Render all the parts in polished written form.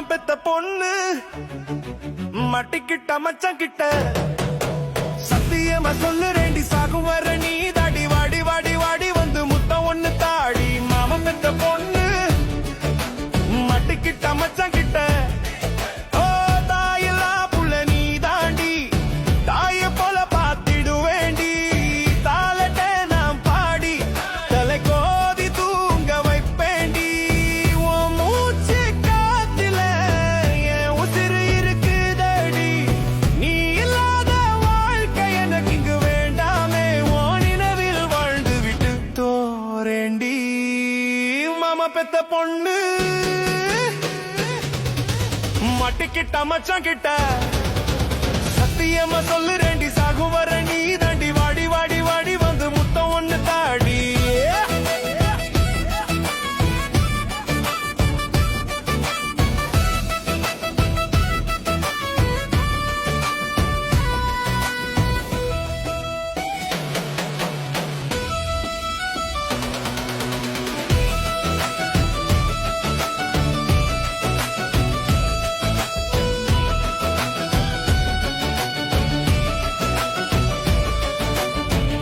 பெத்த பொண்ணு மட்டிக்கிட்ட மச்சான் கிட்ட சத்தியமா சொல்லுறேண்டி சாகும் வர நீ தாடி வாடி வாடி வாடி வந்து முத்தம் ஒண்ணு தாடி மாமன் பெத்த பொண்ணு மட்டிக்கிட்ட மச்சான் கிட்ட ஓ தாயெல்லாம் புள்ள நீ தாண்டி தாய போல பாத்திடுவேண்டி தாளட்டே நான் பாடி தலை கோதி தூங்க வைப்பேண்டி ஓ மூச்சு காத்தில என் உசிறு இருக்குதடி நீ இல்லாத வாழ்க்கை எனக்கு இங்கு வேண்டாமே ஓ நினைவில் வாழ்ந்து விட்டு தோரேண்டி மாமா பெத்த பொண்ணு மட்டிக்கிட்ட மச்சான் கிட்ட சத்தியமா சொல்லுறேண்டி சாகும் வர நீ தாண்டி வாடி வாடி வாடி வந்து முத்தம் ஒண்ணு தாடி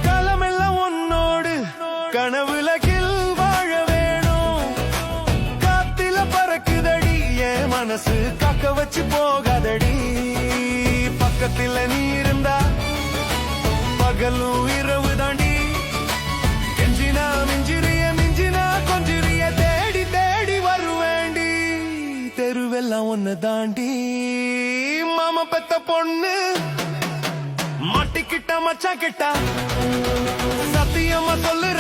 காலமெல்லாம் உன்னோடு கனவுலகில் வாழ வேணும் காத்தில பறக்குதடி என் மனசு காக்க வச்சு போகாதடி பக்கத்துல நீ இருந்தா பகலும் இரவு தாண்டி கெஞ்சினா மிஞ்சிறிய மிஞ்சினா கொஞ்சிறிய தேடி தேடி வருவேண்டி தெருவெல்லாம் ஒன்னு தாண்டி மாமா பெத்த பொண்ணு மாட்டிக்கிட்ட மச்சான் கிட்ட சத்தியமா சொல்லுற